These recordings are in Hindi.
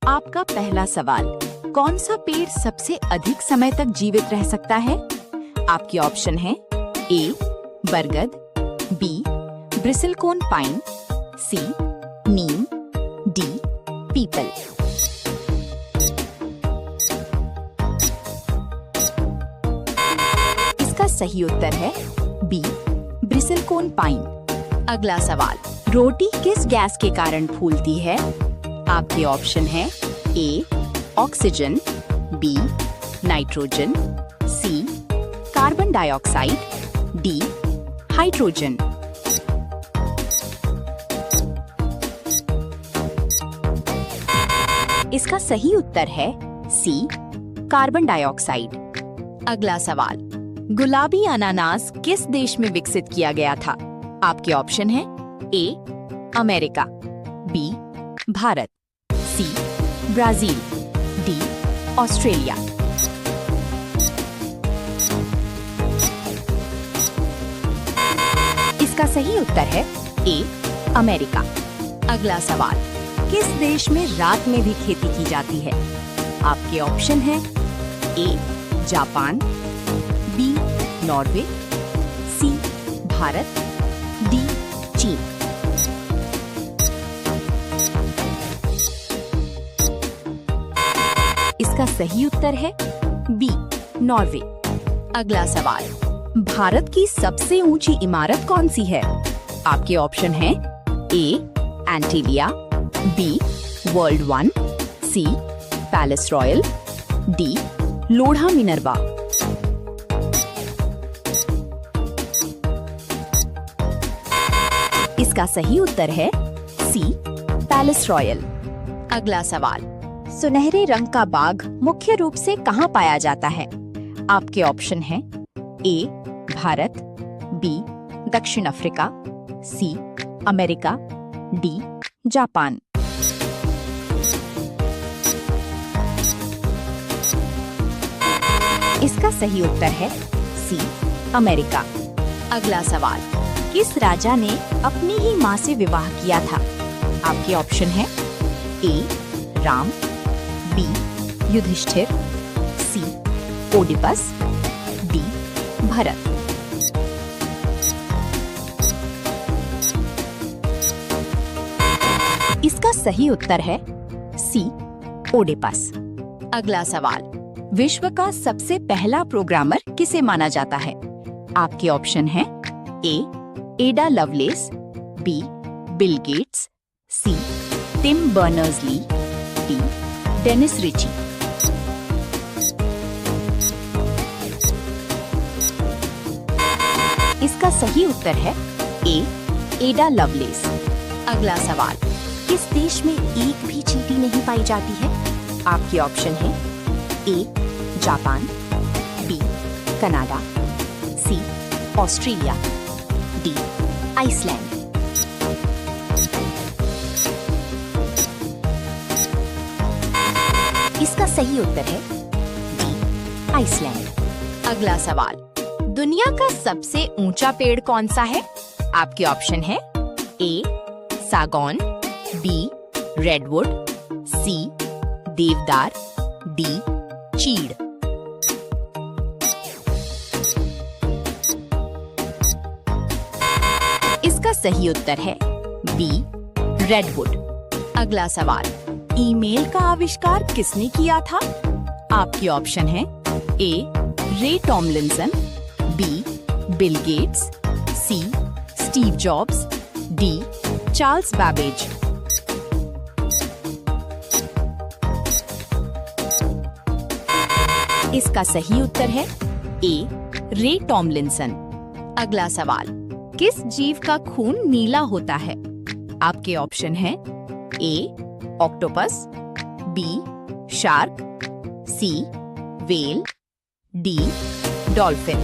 आपका पहला सवाल, कौन सा पेड़ सबसे अधिक समय तक जीवित रह सकता है? आपके ऑप्शन है ए बरगद, बी ब्रिसलकोन पाइन, सी नीम, डी पीपल। इसका सही उत्तर है बी ब्रिसलकोन पाइन। अगला सवाल, रोटी किस गैस के कारण फूलती है? आपके ऑप्शन है A oxygen, B nitrogen, C carbon dioxide, D hydrogen. इसका सही उत्तर है सी कार्बन डाइऑक्साइड। अगला सवाल, गुलाबी अनानास किस देश में विकसित किया गया था? आपके ऑप्शन है A America, B Bharat, C Brazil, D Australia. इसका सही उत्तर है ए अमेरिका। अगला सवाल, किस देश में रात में भी खेती की जाती है? आपके ऑप्शन है A Japan, B Norway, C Bharat, D चीन। इसका सही उत्तर है बी नॉर्वे। अगला सवाल, भारत की सबसे ऊंची इमारत कौन सी है? आपके ऑप्शन है A Antilia, B World One, C Palace Royal, D Lodha Minerva. इसका सही उत्तर है सी पैलेस रॉयल। अगला सवाल, सुनहरे रंग का बाघ मुख्य रूप से कहाँ पाया जाता है? आपके ऑप्शन है ए भारत, बी दक्षिण Africa, C America, D Japan. इसका सही उत्तर है सी अमेरिका। अगला सवाल, किस राजा ने अपनी ही मां से विवाह किया था? आपके ऑप्शन है ए राम, बी युधिष्ठिर, सी ओडिपस, डी भरत। इसका सही उत्तर है सी ओडिपस। अगला सवाल, विश्व का सबसे पहला प्रोग्रामर किसे माना जाता है? आपके ऑप्शन है A Ada Lovelace, B Bill Gates, C Tim Berners Lee, D Dennis Ritchie. इसका सही उत्तर है ए एडा लवलेस। अगला सवाल, किस देश में एक भी चींटी नहीं पाई जाती है? आपके ऑप्शन है A Japan, B Canada, C Australia, D Iceland. इसका सही उत्तर है डी आइसलैंड। अगला सवाल, दुनिया का सबसे ऊंचा पेड़ कौन सा है? आपके ऑप्शन है ए सागौन, बी रेडवुड, सी देवदार, डी चीड़। इसका सही उत्तर है बी रेडवुड। अगला सवाल, ईमेल का आविष्कार किसने किया था? आपके ऑप्शन है A Ray Tomlinson, B Bill Gates, C Steve Jobs, D Charles Babbage. इसका सही उत्तर है ए रे टॉमलिंसन। अगला सवाल, किस जीव का खून नीला होता है? आपके ऑप्शन है ए ऑक्टोपस, बी शार्क, सी व्हेल, डी डॉल्फिन।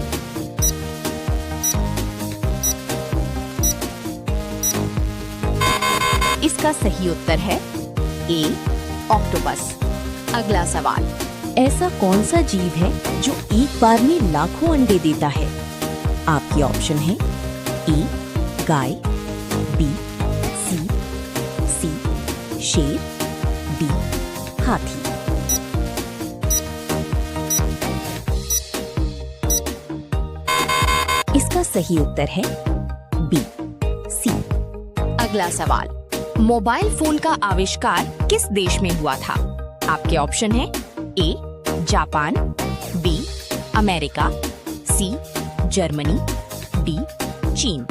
इसका सही उत्तर है ए ऑक्टोपस। अगला सवाल, ऐसा कौन सा जीव है जो एक बार में लाखों अंडे देता है? आपके ऑप्शन है ए गाय, बी सीप, सी शेर, डी हाथी। इसका सही उत्तर है बी, सी। अगला सवाल, मोबाइल फोन का आविष्कार किस देश में हुआ था? आपके ऑप्शन है A, Japan, B, America, C, Germany, D, चीन।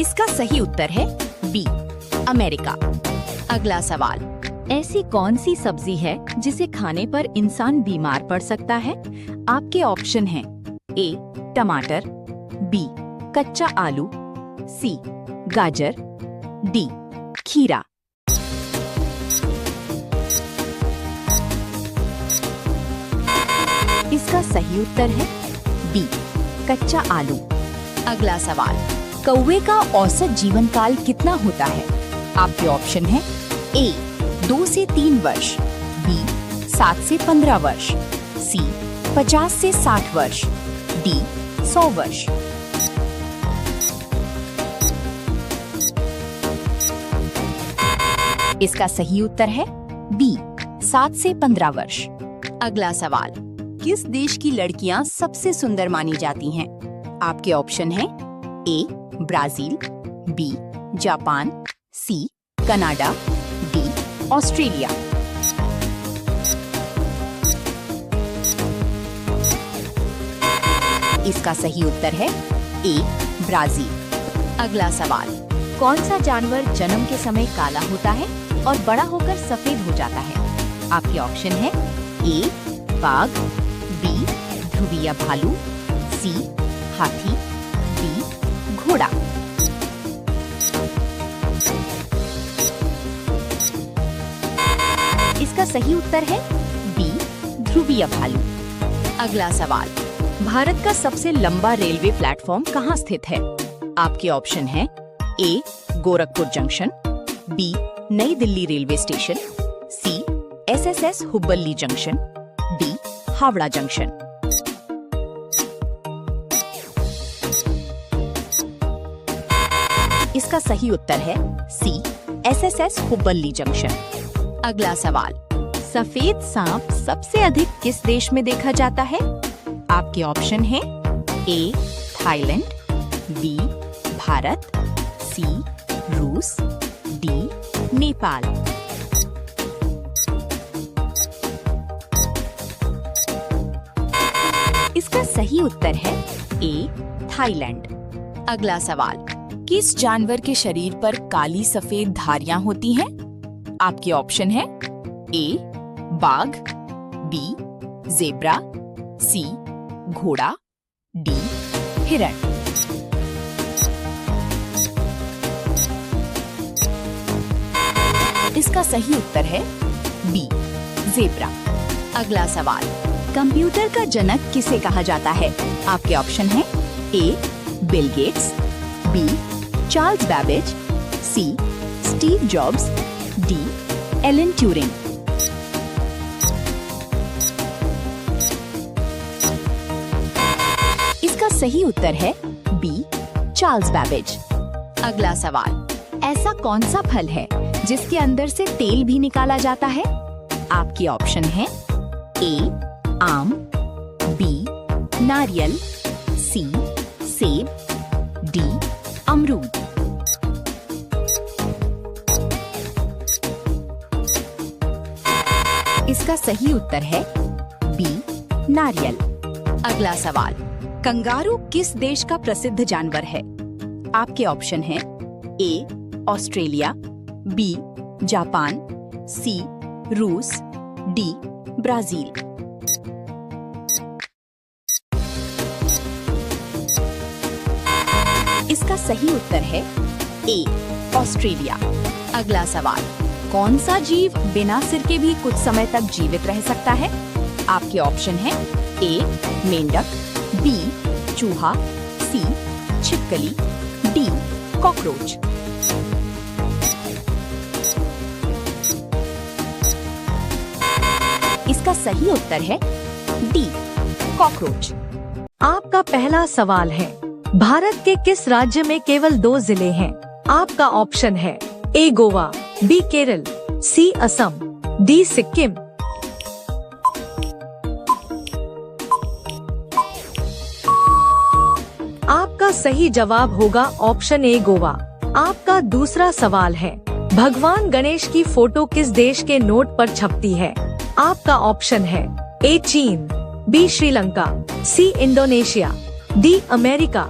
इसका सही उत्तर है बी, अमेरिका। अगला सवाल, ऐसी कौन सी सब्जी है जिसे खाने पर इंसान बीमार पड़ सकता है? आपके ऑप्शन हैं ए, टमाटर, बी, कच्चा आलू, सी, गाजर, डी, खीरा। इसका सही उत्तर है बी, कच्चा आलू। अगला सवाल, कौवे का औसत जीवन काल कितना होता है? आपके ऑप्शन है ए, 2 से 3 वर्ष, बी, 7 से 15 वर्ष, सी, 50 से 60 वर्ष, डी, 100 वर्ष। इसका सही उत्तर है बी, 7 से 15 वर्ष। अगला सवाल, किस देश की लड़कियां सबसे सुंदर मानी जाती हैं? आपके ऑप्शन है ए, ब्राजील, बी, जापान, सी, कनाडा, डी, ऑस्ट्रेलिया। इसका सही उत्तर है ए, ब्राजील। अगला सवाल, कौन सा जानवर जन्म के समय काला होता है और बड़ा होकर सफेद हो जाता है? आपके ऑप्शन है ए, बाघ, बी, ध्रुवीय भालू, सी, हाथी, डी, घोड़ा। इसका सही उत्तर है बी, ध्रुवीय भालू। अगला सवाल, भारत का सबसे लंबा रेलवे प्लेटफॉर्म कहाँ स्थित है? आपके ऑप्शन है ए, Gorakhpur junction, B, Nai Delhi railway station, C, SSS Hubballi junction, D, Howrah junction. इसका सही उत्तर है सी, एसएसएस हुब्बल्ली जंक्शन। अगला सवाल, सफेद सांप सबसे अधिक किस देश में देखा जाता है? आपके ऑप्शन है ए, थाईलैंड, बी, भारत, सी, रूस, डी, नेपाल। इसका सही उत्तर है ए, थाईलैंड। अगला सवाल, किस जानवर के शरीर पर काली सफेद धारियां होती हैं? आपके ऑप्शन है ए, बाघ, बी, जेब्रा, सी, घोड़ा, डी, हिरण। इसका सही उत्तर है बी, जेब्रा। अगला सवाल, कंप्यूटर का जनक किसे कहा जाता है? आपके ऑप्शन है A, Bill Gates, B, Charles Babbage, C, Steve Jobs, D, Alan Turing. इसका सही उत्तर है बी, चार्ल्स बैबेज। अगला सवाल, ऐसा कौन सा फल है जिसके अंदर से तेल भी निकाला जाता है? आपके ऑप्शन है ए, आम, बी, नारियल, सी, सेब, डी, अमरूद। इसका सही उत्तर है बी, नारियल। अगला सवाल, कंगारू किस देश का प्रसिद्ध जानवर है? आपके ऑप्शन है ए, ऑस्ट्रेलिया, बी, जापान, सी, रूस, डी, ब्राजील। इसका सही उत्तर है ए, ऑस्ट्रेलिया। अगला सवाल, कौन सा जीव बिना सिर के भी कुछ समय तक जीवित रह सकता है? आपके ऑप्शन है ए, मेंढक, बी, चूहा, सी, छिपकली, डी, कॉकरोच। इसका सही उत्तर है डी, कॉकरोच। आपका पहला सवाल है, भारत के किस राज्य में केवल 2 जिले हैं? आपका ऑप्शन है ए गोवा, बी केरल, सी असम, डी सिक्किम। आपका सही जवाब होगा ऑप्शन ए गोवा। आपका दूसरा सवाल है, भगवान गणेश की फोटो किस देश के नोट पर छपती है? आपका ऑप्शन है ए चीन, B Sri Lanka, C Indonesia, D America.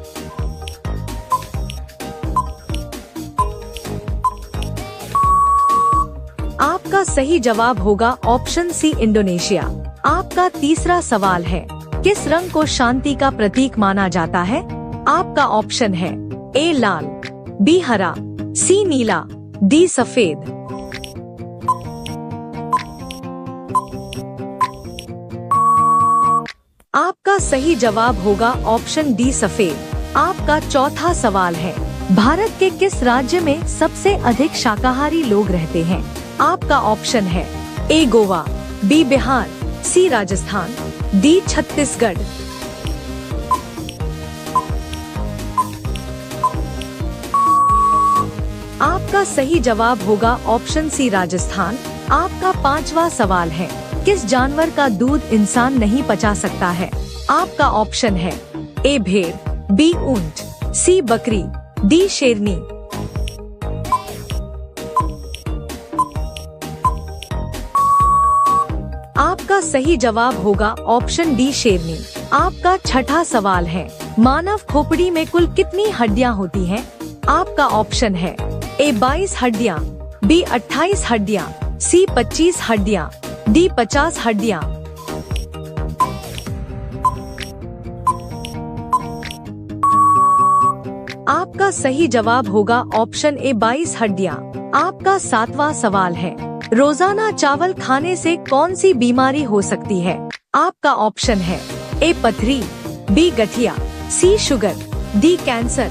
आपका सही जवाब होगा ऑप्शन सी इंडोनेशिया। आपका तीसरा सवाल है, किस रंग को शांति का प्रतीक माना जाता है? आपका ऑप्शन है ए लाल, बी हरा, सी नीला, डी सफेद। आपका सही जवाब होगा ऑप्शन डी सफेद। आपका चौथा सवाल है, भारत के किस राज्य में सबसे अधिक शाकाहारी लोग रहते हैं? आपका ऑप्शन है ए गोवा, बी बिहार, सी राजस्थान, डी छत्तीसगढ़। आपका सही जवाब होगा ऑप्शन सी राजस्थान। आपका पांचवा सवाल है, किस जानवर का दूध इंसान नहीं पचा सकता है? आपका ऑप्शन है ए भेड़, बी ऊंट, सी बकरी, डी शेरनी। आपका सही जवाब होगा ऑप्शन डी शेरनी। आपका छठा सवाल है, मानव खोपड़ी में कुल कितनी हड्डियां होती हैं? आपका ऑप्शन है ए 22 हड्डियां, बी 28 हड्डियां, सी 25 हड्डियां, डी 50 हड्डियां। आपका सही जवाब होगा ऑप्शन ए 22 हड्डियां। आपका सातवां सवाल है, रोजाना चावल खाने से कौन सी बीमारी हो सकती है? आपका ऑप्शन है ए पथरी, बी गठिया, सी शुगर, डी कैंसर।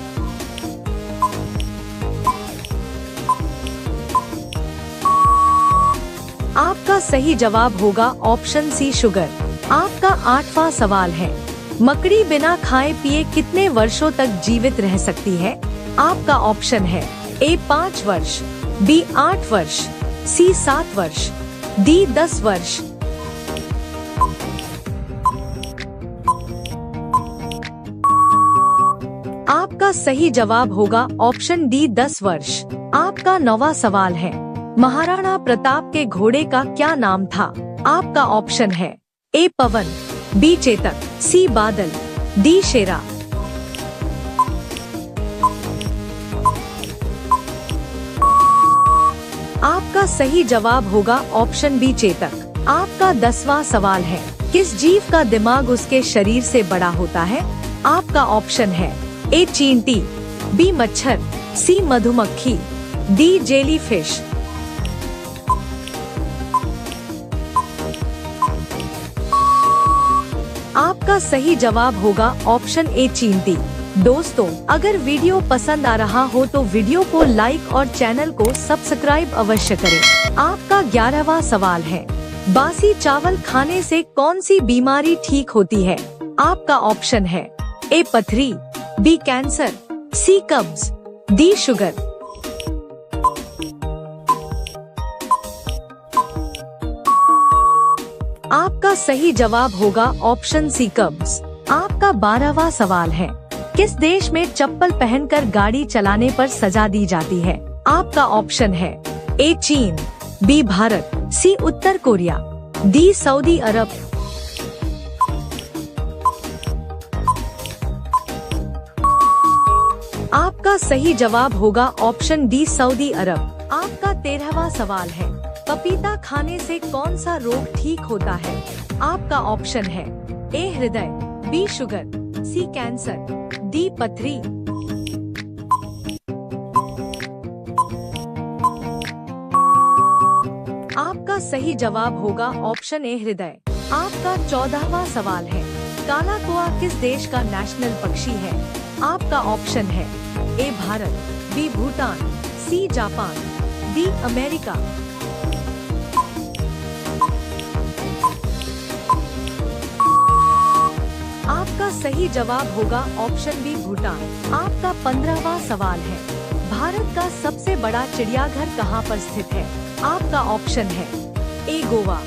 आपका सही जवाब होगा ऑप्शन सी शुगर। आपका आठवां सवाल है, मकड़ी बिना खाए पिए कितने वर्षों तक जीवित रह सकती है? आपका ऑप्शन है ए 5 वर्ष, बी 8 वर्ष, सी 7 वर्ष, डी 10 वर्ष। आपका सही जवाब होगा ऑप्शन डी 10 वर्ष। आपका 9वां सवाल है, महाराणा प्रताप के घोड़े का क्या नाम था? आपका ऑप्शन है ए पवन, बी चेतक, सी बादल, डी शेरा। आपका सही जवाब होगा ऑप्शन बी चेतक। आपका 10वां सवाल है, किस जीव का दिमाग उसके शरीर से बड़ा होता है? आपका ऑप्शन है ए चींटी, बी मच्छर, सी मधुमक्खी, डी जेलीफिश। आपका सही जवाब होगा ऑप्शन ए चींटी। दोस्तों, अगर वीडियो पसंद आ रहा हो तो वीडियो को लाइक और चैनल को सब्सक्राइब अवश्य करें। आपका 11वां सवाल है, बासी चावल खाने से कौन सी बीमारी ठीक होती है? आपका ऑप्शन है ए पथरी, बी कैंसर, सी कब्ज, डी शुगर। आपका सही जवाब होगा ऑप्शन सी कब्ज। आपका 12वां सवाल है, किस देश में चप्पल पहनकर गाड़ी चलाने पर सजा दी जाती है? आपका ऑप्शन है ए चीन, बी भारत, सी उत्तर कोरिया, डी सऊदी अरब। आपका सही जवाब होगा ऑप्शन डी सऊदी अरब। आपका 13वां सवाल है, पपीता खाने से कौन सा रोग ठीक होता है? आपका ऑप्शन है ए हृदय, बी शुगर, सी कैंसर, डी पथरी। आपका सही जवाब होगा ऑप्शन ए हृदय। आपका 14वां सवाल है, काला कौआ किस देश का नेशनल पक्षी है? आपका ऑप्शन है A Bharat, B Bhutan, C Japan, D America. आपका सही जवाब होगा ऑप्शन बी भूटान। आपका 15वां सवाल है, भारत का सबसे बड़ा चिड़ियाघर कहाँ पर स्थित है? आपका ऑप्शन है ए गोवा,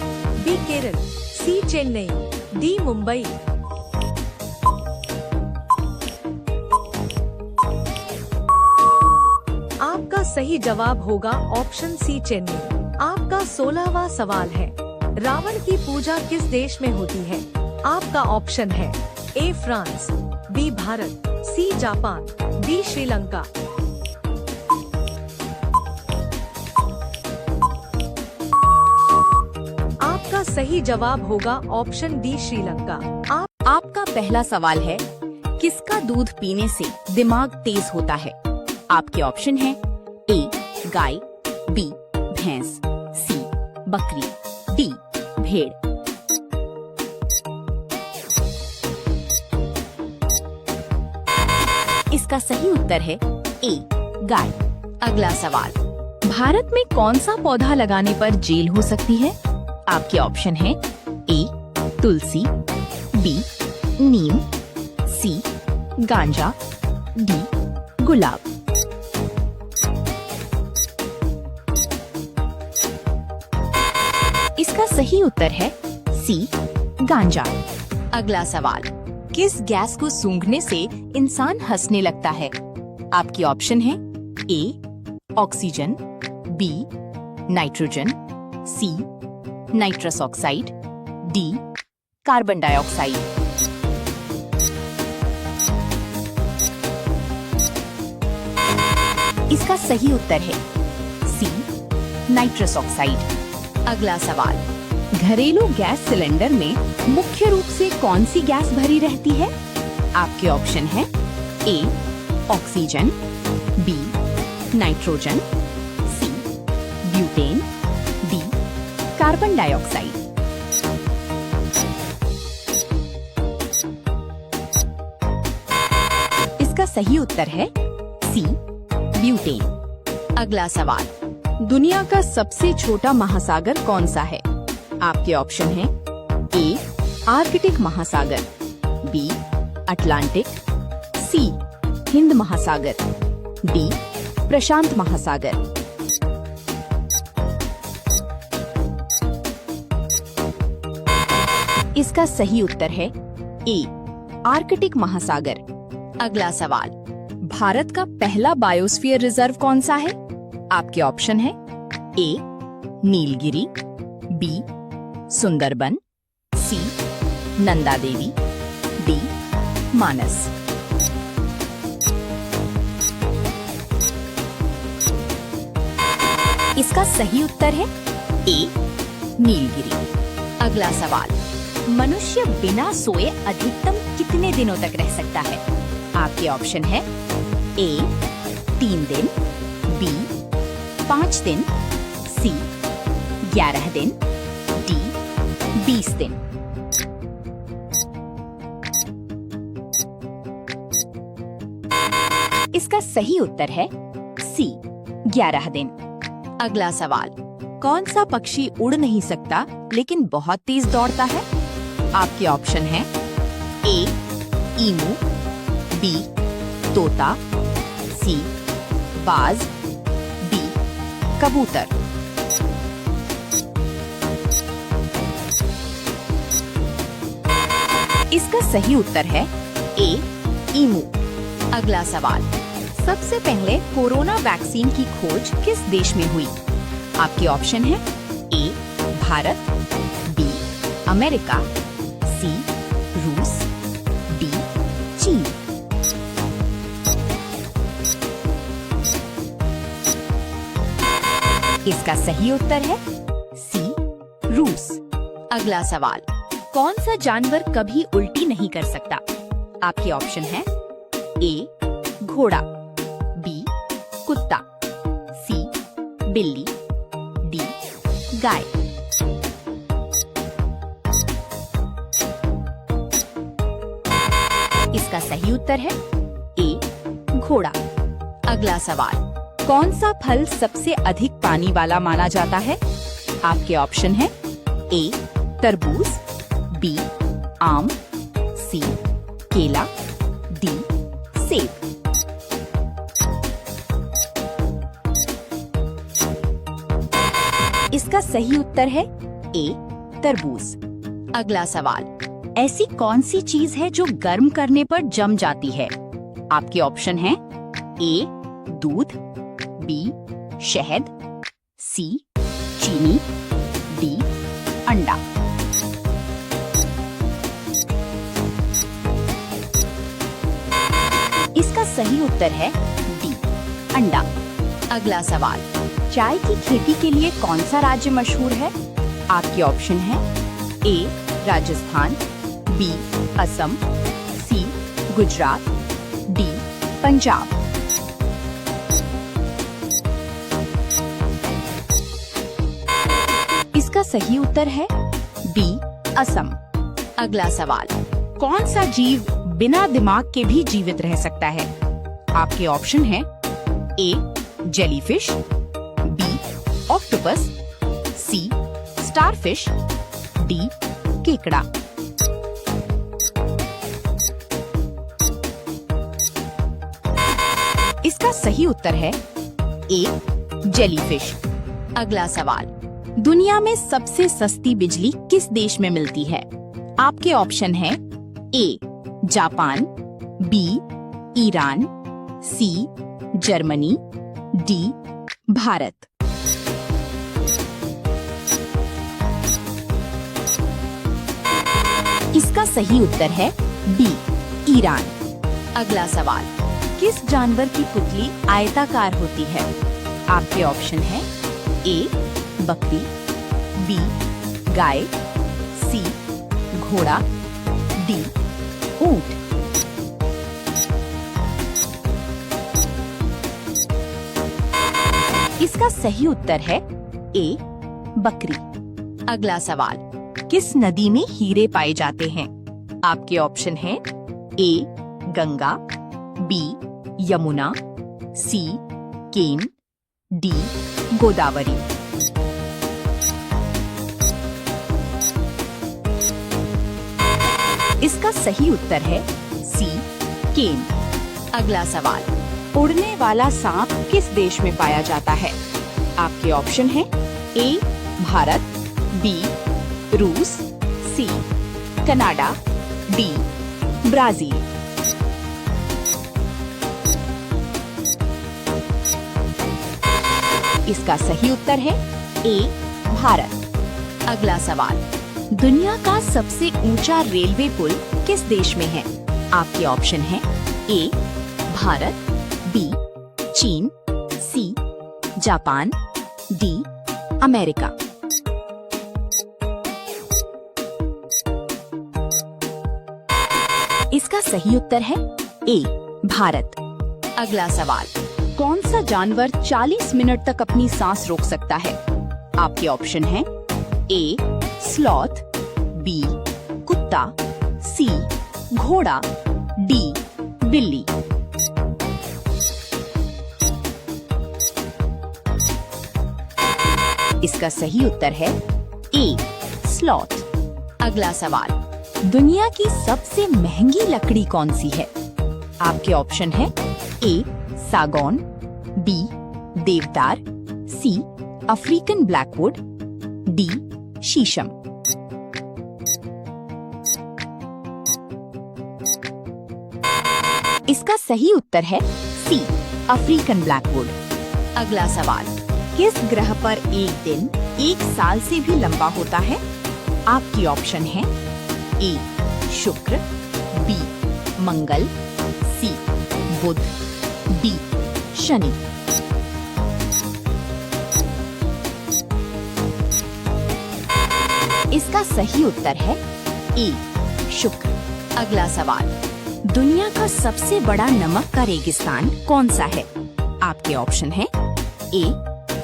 बी केरल, सी चेन्नई, डी मुंबई। आपका सही जवाब होगा ऑप्शन सी चेन्नई। आपका 16वां सवाल है, रावण की पूजा किस देश में होती है? आपका ऑप्शन है A France, B Bharat, C Japan, D Sri Lanka. आपका सही जवाब होगा ऑप्शन डी श्रीलंका। आपका पहला सवाल है, किसका दूध पीने से दिमाग तेज होता है? आपके ऑप्शन है ए गाय, बी भैंस, सी बकरी, डी भेड़। इसका सही उत्तर है ए गाय। अगला सवाल, भारत में कौन सा पौधा लगाने पर जेल हो सकती है? आपके ऑप्शन है ए तुलसी, बी नीम, सी गांजा, डी गुलाब। इसका सही उत्तर है सी गांजा। अगला सवाल, किस गैस को सूंघने से इंसान हंसने लगता है? आपके ऑप्शन है A oxygen, B nitrogen, C nitrous oxide, D carbon dioxide. इसका सही उत्तर है सी नाइट्रस ऑक्साइड। अगला सवाल, घरेलू गैस सिलेंडर में मुख्य रूप से कौन सी गैस भरी रहती है? आपके ऑप्शन है A oxygen, B nitrogen, C butane, D carbon dioxide. इसका सही उत्तर है सी ब्यूटेन। अगला सवाल, दुनिया का सबसे छोटा महासागर कौन सा है? आपके ऑप्शन है ए आर्कटिक महासागर, बी अटलांटिक, सी हिंद महासागर, डी प्रशांत महासागर। इसका सही उत्तर है ए आर्कटिक महासागर। अगला सवाल, भारत का पहला बायोस्फीयर रिजर्व कौन सा है? आपके ऑप्शन है ए नीलगिरी, बी सुंदरबन, सी नंदा देवी, डी मानस। इसका सही उत्तर है ए नीलगिरी। अगला सवाल, मनुष्य बिना सोए अधिकतम कितने दिनों तक रह सकता है? आपके ऑप्शन है ए 3 दिन, बी 5 दिन, सी 11 दिन, डी 20 दिन। इसका सही उत्तर है सी 11 दिन। अगला सवाल, कौन सा पक्षी उड़ नहीं सकता लेकिन बहुत तेज दौड़ता है? आपके ऑप्शन है ए ईमू, बी तोता, सी बाज, डी कबूतर। इसका सही उत्तर है ए ईमू। अगला सवाल, सबसे पहले कोरोना वैक्सीन की खोज किस देश में हुई? आपके ऑप्शन है ए भारत, बी अमेरिका, सी रूस, डी चीन। इसका सही उत्तर है सी रूस। अगला सवाल, कौन सा जानवर कभी उल्टी नहीं कर सकता? आपके ऑप्शन है ए घोड़ा, बी कुत्ता, सी बिल्ली, डी गाय। इसका सही उत्तर है ए घोड़ा। अगला सवाल, कौन सा फल सबसे अधिक पानी वाला माना जाता है? आपके ऑप्शन है ए तरबूज, बी आम, सी केला, डी सेब। इसका सही उत्तर है ए तरबूज। अगला सवाल, ऐसी कौन सी चीज है जो गर्म करने पर जम जाती है? आपके ऑप्शन हैं ए दूध, बी शहद, सी चीनी, डी अंडा। इसका सही उत्तर है डी अंडा। अगला सवाल, चाय की खेती के लिए कौन सा राज्य मशहूर है? आपके ऑप्शन है ए राजस्थान, बी असम, सी गुजरात, डी पंजाब। इसका सही उत्तर है बी असम। अगला सवाल, कौन सा जीव बिना दिमाग के भी जीवित रह सकता है? आपके ऑप्शन है ए जेलीफिश, बी ऑक्टोपस, सी स्टारफिश, डी केकड़ा। इसका सही उत्तर है ए जेलीफिश। अगला सवाल, दुनिया में सबसे सस्ती बिजली किस देश में मिलती है? आपके ऑप्शन है A Japan, B Iran, C Germany, D Bharat. इसका सही उत्तर है बी ईरान। अगला सवाल, किस जानवर की पुतली आयताकार होती है? आपके ऑप्शन है ए बकरी, बी गाय, सी घोड़ा, डी ऊंट। इसका सही उत्तर है ए बकरी। अगला सवाल, किस नदी में हीरे पाए जाते हैं? आपके ऑप्शन है ए गंगा, बी यमुना, सी केन, डी गोदावरी। इसका सही उत्तर है सी केन। अगला सवाल, उड़ने वाला सांप किस देश में पाया जाता है? आपके ऑप्शन है ए भारत, बी रूस, सी कनाडा, डी ब्राजील। इसका सही उत्तर है ए भारत। अगला सवाल, दुनिया का सबसे ऊंचा रेलवे पुल किस देश में है? आपके ऑप्शन है ए भारत, बी चीन, सी जापान, डी अमेरिका। इसका सही उत्तर है ए भारत। अगला सवाल, कौन सा जानवर 40 मिनट तक अपनी सांस रोक सकता है? आपके ऑप्शन है ए स्लॉथ, बी कुत्ता, सी घोड़ा, डी बिल्ली। इसका सही उत्तर है ए स्लॉथ। अगला सवाल, दुनिया की सबसे महंगी लकड़ी कौन सी है? आपके ऑप्शन है ए सागौन, बी देवदार, सी अफ्रीकन ब्लैकवुड, डी शीशम। इसका सही उत्तर है सी अफ्रीकन ब्लैकवुड। अगला सवाल, किस ग्रह पर एक दिन 1 साल से भी लंबा होता है? आपकी ऑप्शन है ए शुक्र, बी मंगल, सी बुध, डी शनि। इसका सही उत्तर है ए शुक्र। अगला सवाल, दुनिया का सबसे बड़ा नमक का रेगिस्तान कौन सा है? आपके ऑप्शन है ए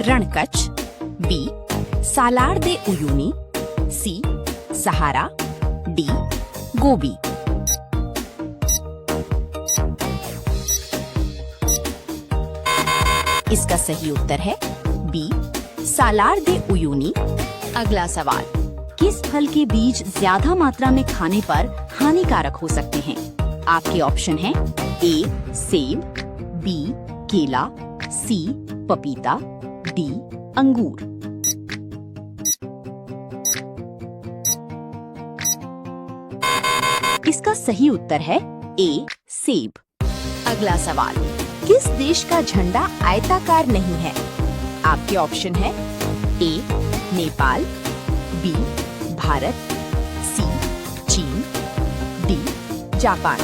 रणकच्छ, बी सालार दे उयूनी, सी सहारा, डी गोबी। इसका सही उत्तर है बी सालार दे उयूनी। अगला सवाल, किस फल के बीज ज्यादा मात्रा में खाने पर हानिकारक हो सकते हैं? आपके ऑप्शन हैं ए सेब, बी केला, सी पपीता, डी अंगूर। इसका सही उत्तर है ए सेब। अगला सवाल, किस देश का झंडा आयताकार नहीं है? आपके ऑप्शन है ए नेपाल, बी भारत, सी चीन, डी जापान।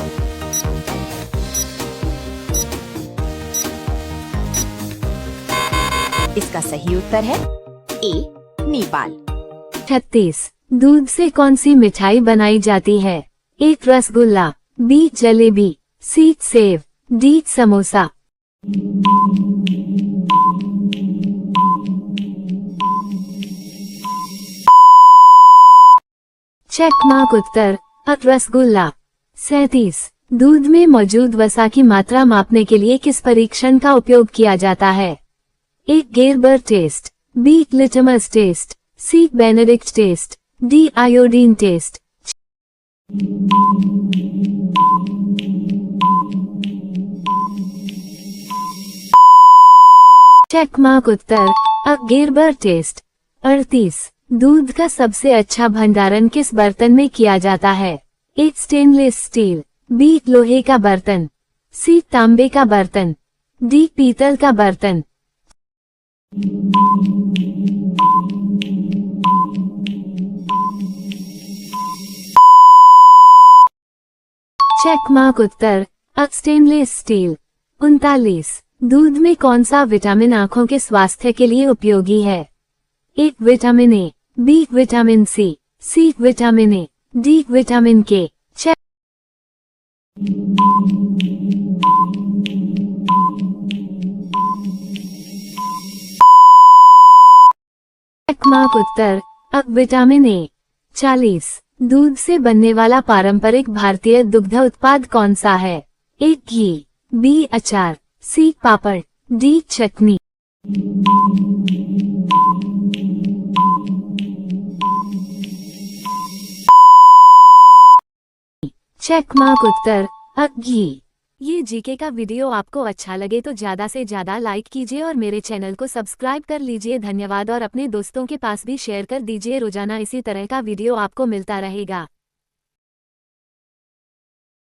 इसका सही उत्तर है ए नेपाल। 36 दूध से कौन सी मिठाई बनाई जाती है? A rasgulla, B jalebi, C sev, D samosa. Check mark उत्तर रसगुल्ला। 37 दूध में मौजूद वसा की मात्रा मापने के लिए किस परीक्षण का उपयोग किया जाता है? A Gerber test, B litmus test, C Benedict test, D iodine test. Check mark उत्तर गेरबर टेस्ट। 38 दूध का सबसे अच्छा भंडारण किस बर्तन में किया जाता है? ए स्टेनलेस स्टील, बी लोहे का बर्तन, सी तांबे का बर्तन, डी पीतल का बर्तन। चेक मार्क उत्तर स्टेनलेस स्टील। 39 दूध में कौन सा विटामिन आंखों के स्वास्थ्य के लिए उपयोगी है? A vitamin A, B vitamin C vitamin A, D vitamin K. Check mark उत्तर विटामिन ए। 40 दूध से बनने वाला पारंपरिक भारतीय दुग्ध उत्पाद कौन सा है? ए घी, बी अचार, सी पापड़, डी चटनी। चेक मार्क उत्तर घी। ये जीके का वीडियो आपको अच्छा लगे तो ज्यादा से ज्यादा लाइक कीजिए और मेरे चैनल को सब्सक्राइब कर लीजिए। धन्यवाद और अपने दोस्तों के पास भी शेयर कर दीजिए। रोजाना इसी तरह का वीडियो आपको मिलता रहेगा।